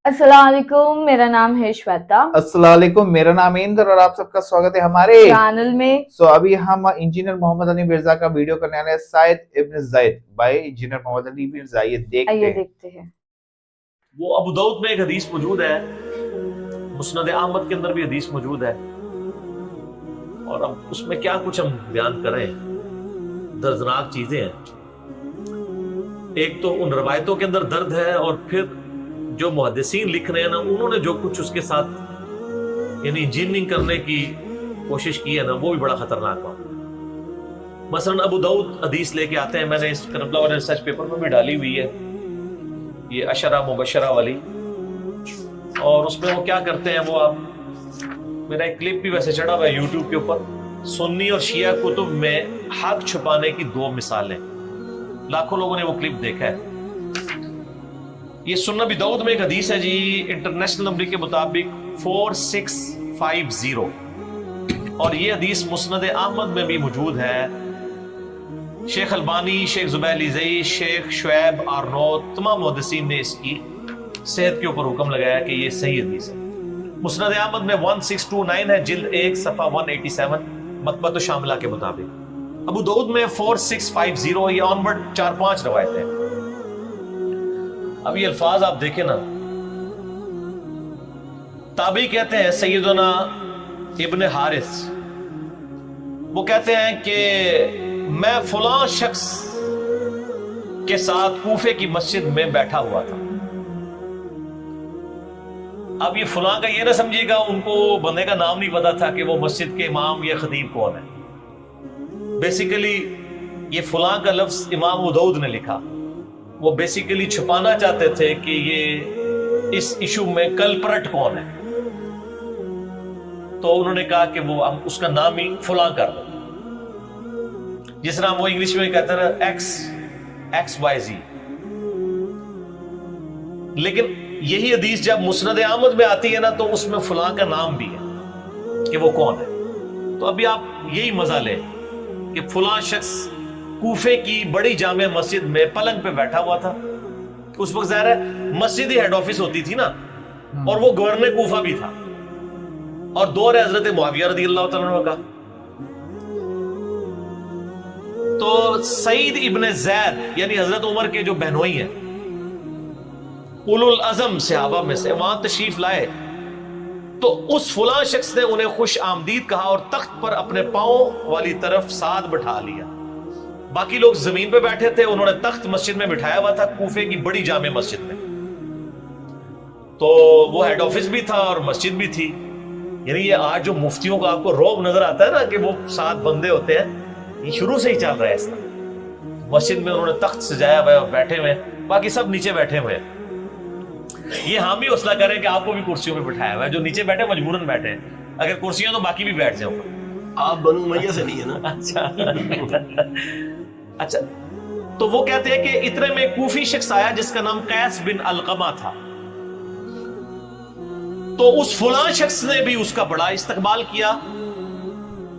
अस्सलाम वालेकुम, मेरा नाम है श्वेता। अस्सलाम वालेकुम, मेरा नाम है इंद्र और आप सबका स्वागत है हमारे चैनल में। अभी हम इंजीनियर मोहम्मद अली मिर्जा का वीडियो करने वाले हैं, साइद इब्न ज़ैद बाय इंजीनियर मोहम्मद अली मिर्जा। ये आइए देखते हैं। वो अबू दाऊद में एक हदीस मौजूद है, मुस्नद अहमद के अंदर भी हदीस मौजूद है, और अब उसमें क्या कुछ हम बयान करें, दर्दनाक चीजें हैं। एक तो उन रवायतों के अंदर दर्द है, और फिर जो मुहद्दिसीन लिख रहे हैं ना, उन्होंने जो कुछ उसके साथ यानी इंजीनियरिंग करने की कोशिश की है ना, वो भी बड़ा खतरनाक बात। मसलन अबू दाऊद हदीस लेके आते हैं, मैंने इस करबला वाले रिसर्च पेपर में भी डाली हुई है, ये अशरा मुबशरा वाली, और उसमें वो क्या करते हैं, वो आप मेरा एक क्लिप भी वैसे चढ़ा हुआ है यूट्यूब के ऊपर, सुन्नी और शिया कुतुब में हक छुपाने की दो मिसालें। लाखों लोगों ने वो क्लिप देखा है। ये सुन्नत अबी दाऊद में एक हदीस है जी, इंटरनेशनल नंबर के मुताबिक 4650, और ये हदीस मुस्नद अहमद में भी मौजूद है। शेख अलबानी, शेख जुबैर ज़ई, शेख शुएब आर्नोत, तमाम मुहद्दिसीन ने इसकी सेहत के ऊपर हुक्म लगाया कि ये सही हदीस है। मुस्नद अहमद में 1629 है, जिल्द 1 सफ़ा 187, मतबत शामिला के मुताबिक। अबू दाऊद में 4650, ये ऑनवर्ड 4-5 रवायतें हैं। अब ये अल्फाज आप देखें ना, ताबी कहते हैं सैयदना इब्न हारिस, वो कहते हैं कि मैं फलां शख्स के साथ कूफे की मस्जिद में बैठा हुआ था। अब ये फलां का ये ना समझिएगा उनको बंदे का नाम नहीं पता था कि वो मस्जिद के इमाम या खतीब कौन है। बेसिकली ये फलां का लफ्ज इमाम अबू दाऊद ने लिखा, वो बेसिकली छुपाना चाहते थे कि ये इस इशू में कल्परट कौन है, तो उन्होंने कहा कि वो हम उसका नाम ही फलां कर दो, जिस तरह वो इंग्लिश में कहते हैं XYZ। लेकिन यही हदीस जब मुस्नद अहमद में आती है ना, तो उसमें फलां का नाम भी है कि वो कौन है। तो अभी आप यही मजा लें कि फलां शख्स कूफे की बड़ी जामे मस्जिद में पलंग पे बैठा हुआ था। उस वक्त ज़ाहिर है मस्जिद ही हेड ऑफिस होती थी ना, और वो गवर्नर कूफा भी था, और दौर हजरत मुआविया रज़ियल्लाहु तआला अन्हु का। तो सईद इब्न ज़ैद यानी हजरत उमर के जो बहनोई हैं, उलुल अज़म सहाबा में से, वहां तशरीफ लाए, तो उस फलां शख्स ने उन्हें खुश आमदीद कहा और तख्त पर अपने पांव वाली तरफ साथ बैठा लिया। बाकी लोग जमीन पे बैठे थे, उन्होंने तख्त मस्जिद में बिठाया हुआ था, कूफे की बड़ी जामे मस्जिद में। तो वो हेड ऑफिस भी था और मस्जिद भी थी। यानी ये आज जो मुफ्तियों का आपको रौब नजर आता है ना कि वो 7 बंदे होते हैं, ये शुरू से ही चल रहा है ऐसा। मस्जिद में उन्होंने तख्त सजाया हुआ है, बैठे हुए, बाकी सब नीचे बैठे हुए हैं। ये हम भी हौसला करें कि आपको भी कुर्सियों में बिठाया हुआ है, जो नीचे बैठे मजबूरन बैठे हैं, अगर कुर्सियां तो बाकी भी बैठ जाओ। आप बनु उमैया से नहीं है ना? अच्छा, तो वो कहते हैं कि इतने में कूफी शख्स आया जिसका नाम कैस बिन अलकमा था। तो उस फलां शख्स ने भी उसका बड़ा इस्तकबाल किया,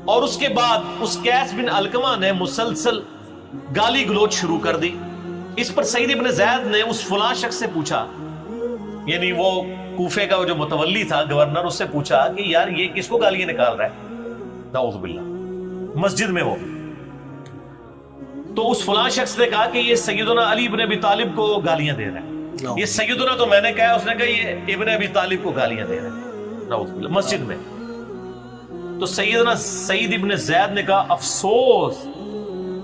और उसके बाद उस कैस बिन अलकमा ने मुसलसल गाली गलोच शुरू कर दी। इस पर सईद इब्न ज़ैद ने उस फलां शख्स से पूछा, यानी वो कूफे का जो मुतवल्ली था, गवर्नर, उससे पूछा कि यार ये किसको गालियां निकाल रहा है, नाऊज़ु बिल्लाह, मस्जिद में वो। तो उस फलां शख्स ने कहा कि ये सैयदना अली इब्न अबी तालिब को गालियां दे रहा है। ये सैयदना तो मैंने कहा, उसने कहा ये इब्न अबी तालिब को गालियां दे रहा है, नाऊज़ु बिल्लाह, मस्जिद में। तो सैयदना सईद इब्न ज़ैद ने कहा, अफसोस,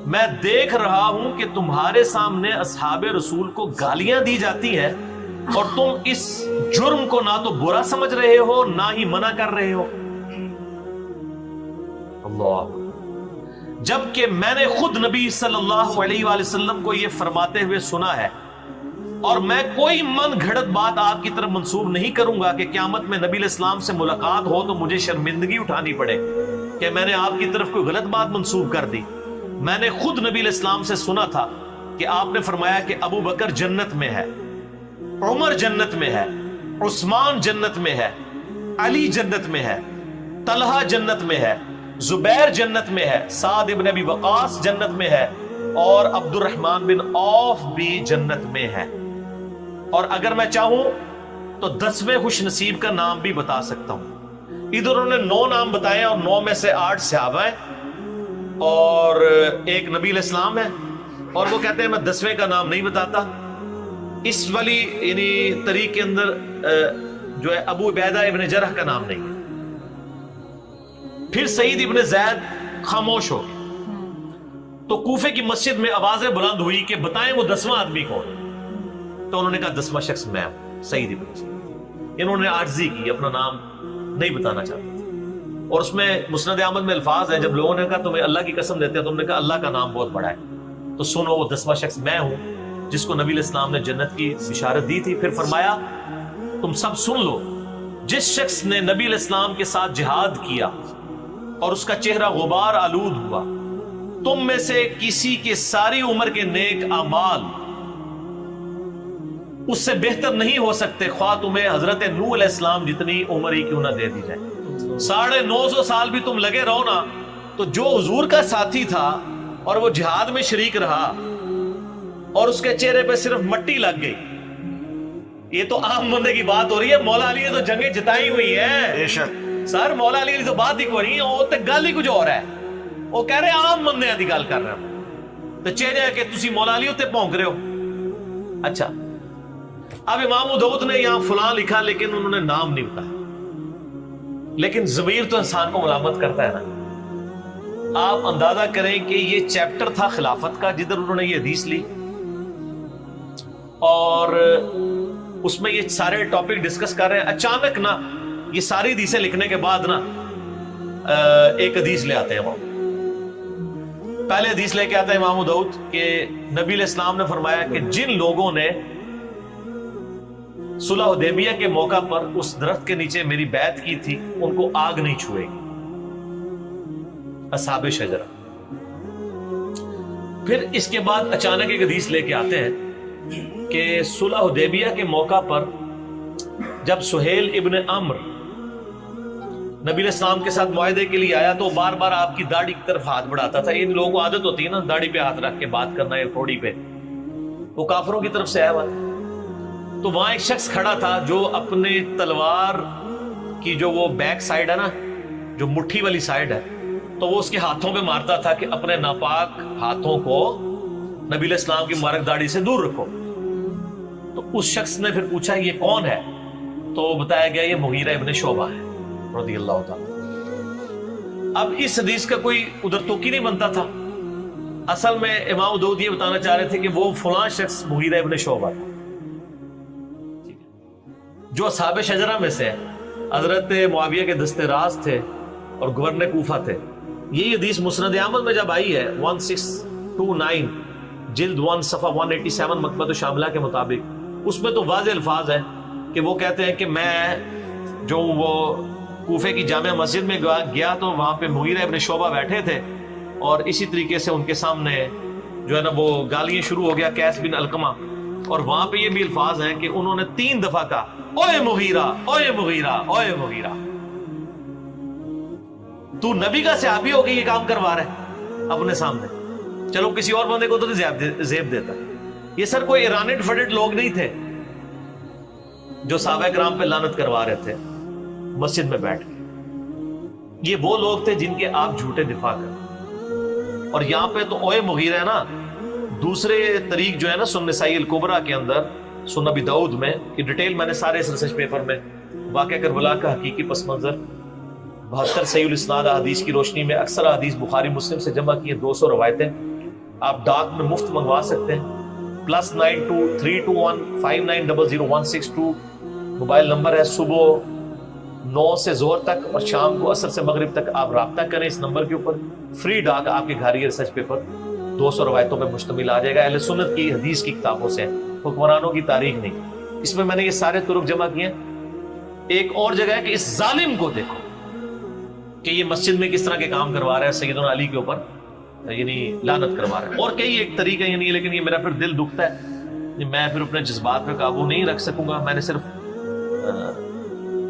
मैं देख रहा हूं कि तुम्हारे सामने अस्हाबे रसूल को गालियां दी जाती हैं, और तुम इस जुर्म को ना तो बुरा समझ रहे हो, ना ही मना कर रहे हो। अल्लाह, जबकि मैंने खुद नबी सल्लल्लाहु अलैहि वसल्लम को यह फरमाते हुए सुना है, और मैं कोई मन घड़त बात आपकी तरफ मंसूब नहीं करूंगा कि क़यामत में नबी इस्लाम से मुलाकात हो तो मुझे शर्मिंदगी उठानी पड़े कि मैंने आपकी तरफ कोई गलत बात मंसूब कर दी। मैंने खुद नबी इस्लाम से सुना था कि आपने फरमाया कि अबू बकर जन्नत में है, उमर जन्नत में है, उस्मान जन्नत में है, अली जन्नत में है, तलहा जन्नत में है, जुबैर जन्नत में है, साद इब्न अबी वकास जन्नत में है, और अब्दुर्रहमान बिन औफ भी जन्नत में है। और अगर मैं चाहूं तो 10वें खुश नसीब का नाम भी बता सकता हूं। इधर उन्होंने 9 नाम बताए और 9 में से 8 सहाबा है और एक नबी इस्लाम है, और वो कहते हैं मैं 10वें का नाम नहीं बताता। इस वाली यानी तरीक के अंदर जो है अबू उबैदा इब्न जरह का नाम नहीं है। फिर सईद इब्न ज़ैद खामोश हो गए, तो कूफे की मस्जिद में आवाजें बुलंद हुई कि बताएं वो 10वां आदमी कौन है। तो उन्होंने कहा 10वां शख्स मैं हूं, सईद इब्न ज़ैद। इन्होंने आर्जी की, अपना नाम नहीं बताना चाहते थे। और उसमें मुस्नद अहमद में अल्फाज हैं, जब लोगों ने कहा तुम्हें अल्लाह की कसम देते हैं, तुमने कहा अल्लाह का नाम बहुत बड़ा है, तो सुनो वो 10वां शख्स मैं हूं जिसको नबी इस्लाम ने जन्नत की बिशारत दी थी। फिर फरमाया तुम सब सुन लो, जिस शख्स ने नबी इस्लाम के साथ जिहाद किया और उसका चेहरा गुबार आलूद हुआ, तुम में से किसी के सारी उम्र के नेक अमाल उससे बेहतर नहीं हो सकते, ख्वाह तुम्हें हजरत नूह अलैहिस्सलाम जितनी उम्र ही क्यों ना दे दी जाए। 950 साल भी तुम लगे रहो ना, तो जो हुजूर का साथी था और वो जिहाद में शरीक रहा और उसके चेहरे पे सिर्फ मट्टी लग गई, ये तो आम बंदे की बात हो रही है। मौला अली ने तो जंगें जिताई हुई है बेशक सर, मौला अली की तो बात ही हो रही है, वो तो गल ही कुछ और है। वो कह रहे आम बंदे की गल कर रहे हो, तो चेहरे के तुसी मौला अली उत्ते भौंक रहे हो। अच्छा, अब इमाम दाऊद ने यहां फलां लिखा लेकिन उन्होंने नाम नहीं बताया, लेकिन ज़मीर तो इंसान को मलामत करता है ना। आप अंदाजा करें कि ये चैप्टर था खिलाफत का जिधर उन्होंने ये हदीस ली, और उसमें ये सारे टॉपिक डिस्कस कर रहे हैं। अचानक ना ये सारी हदीसें लिखने के बाद ना एक हदीस ले आते हैं वो। पहले हदीस लेके आता है इमाम दाऊद के नबी इस्लाम ने फरमाया कि जिन लोगों ने सुलह हुदैबिया के मौका पर उस दरख्त के नीचे मेरी बैत की थी उनको आग नहीं छुएगी, असहाबे शजरा। फिर इसके बाद अचानक एक हदीस लेके आते हैं कि सुलह हुदैबिया के मौका पर जब सुहेल इब्न अम्र नबी इस्लाम के साथ मुआहदे के लिए आया, तो बार बार आपकी दाढ़ी की तरफ हाथ बढ़ाता था। इन लोगों को आदत होती है ना दाढ़ी पे हाथ रख के बात करना या थोड़ी पे, वो काफिरों की तरफ से आया हुआ। तो वहां एक शख्स खड़ा था जो अपने तलवार की जो वो बैक साइड है ना, जो मुट्ठी वाली साइड है, तो वो उसके हाथों पे मारता था कि अपने नापाक हाथों को नबी इस्लाम की मुबारक दाढ़ी से दूर रखो। तो उस शख्स ने फिर पूछा ये कौन है, तो बताया गया ये मुगीरा इब्न शोबा है रज़ियल्लाहु ताला। अब इस हदीस का कोई उधर तोकी नहीं बनता था। असल में इमाम दाऊद ये बताना चाह रहे थे कि वो फलां शख्स मुगीरा इब्न शोबा था जो असहाबे शजरा में से हजरत मुआविया के दस्ते राज थे और गवर्नर कूफा थे। यही हदीस मुस्नद अहमद में जब आई है 1629 जिल्द 1 सफ़ा 187 मकबत शामिला के मुताबिक, उसमें तो वाज़ेह अल्फाज है कि वो कहते हैं कि मैं जो वो कूफे की जामिया मस्जिद में गया तो वहाँ पे मुगीरा इब्न शोबा बैठे थे और इसी तरीके से उनके सामने जो है ना वो गालियाँ शुरू हो गया कैस बिन अलकमा, और वहाँ पे ये भी अल्फाज हैं कि उन्होंने 3 दफा कहा ओए मुगीरा, ओए मुगीरा, ओए मुगीरा। तू नबी का सहाबी होके ये काम करवा रहा है अपने सामने, चलो किसी और बंदे को तो जेब देता। ये सर कोई इरानेट फटेड लोग नहीं थे जो सहाबा किराम पे लानत करवा रहे थे मस्जिद में बैठ के। ये वो लोग थे जिनके आप झूठे दिफा कर। और यहां पे तो ओए मुगीरा है ना, दूसरे तरीक जो है ना सुन्न नसाई अल कुबरा के अंदर, सुन्न नबी दाऊद में की डिटेल मैंने सारे इस रिसर्च पेपर में वाक़या करबला का हकीकी पस मंजर 72 सहीहुल इस्नाद हदीस की रोशनी में अक्सर हदीस बुखारी मुस्लिम से जमा किए 200 रवायतें आप डाक में मुफ्त मंगवा सकते हैं। +92 321 5900 मोबाइल नंबर है। सुबह 9 से जोहर तक और शाम को असर से मगरिब तक आप राब्ता करें इस नंबर के ऊपर। फ्री डाक आपके घर ये रिसर्च पेपर 200 रवायतों में मुश्तमिल आ जाएगा। अहले सुन्नत की हदीस की किताबों से, हुक्मरानों की तारीख नहीं। इसमें मैंने ये सारे तुरुक जमा किए। एक और जगह है कि इस जालिम को देखो कि ये मस्जिद में किस तरह के काम करवा रहा है, सैयदना अली के ऊपर यानी लानत करवा रहा है। और कई एक तरीका यानी, लेकिन ये मेरा फिर दिल दुखता है, मैं फिर अपने जज्बात पे काबू नहीं रख सकूंगा। मैंने सिर्फ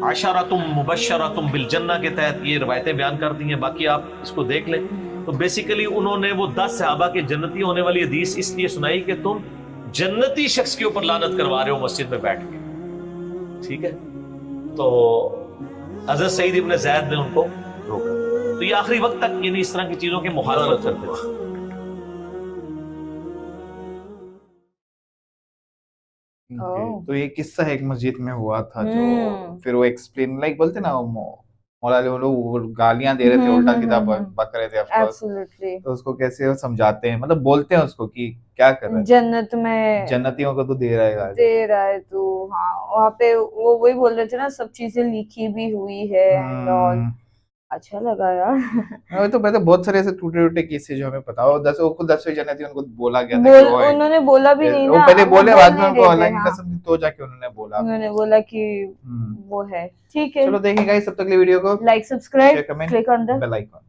आशरातुम मुबश्शरातुम बिल जन्नह के तहत ये रवायतें बयान कर दी हैं, बाकी आप इसको देख लें। तो बेसिकली उन्होंने वो 10 सहाबा के जन्नती होने वाली हदीस इसलिए सुनाई कि तुम जन्नती शख्स के ऊपर लानत करवा रहे हो मस्जिद में बैठ के। ठीक है, तो हजरत सईद इब्न ज़ैद ने उनको रोका। तो ये आखिरी वक्त तक यानी इस तरह की चीजों की मुखालफत करते थे। ओह। तो ये किस्सा एक मस्जिद में हुआ था जो हम्म। फिर वो एक्सप्लेन लाइक बोलते ना वो मौला अली वो लोग वो गालियां दे रहे थे, उल्टा सीधा बक रहे थे ऑफ कोर्स, एब्सोल्युटली। तो उसको कैसे वो समझाते हैं, मतलब बोलते हैं उसको कि क्या कर रहा है, जन्नत में जन्नतियों को तो दे रहा है गाली। दे रहा है तू। हाँ, वहाँ पे वो वही बोल रहे थे ना, सब चीजें लिखी भी हुई है एंड ऑल। अच्छा लगा यार। हाँ, तो मैं तो बहुत सारे ऐसे टूटे टूटे केसेस जो हमें पता हो, वो खुद 10वीं जन्नती उनको बोला गया था कि वो है। उन्होंने बोला भी नहीं वो ना, पहले बोले, बाद में बोल उनको नहीं अल्लाह रहे थे, की हाँ। कसम तो जाके उन्होंने बोला। उन्होंने बोला कि हम्म। वो है। ठीक है, चलो देखें गाइस, तब तक के लिए वीडियो को like, subscribe, share, comment, click on the bell icon.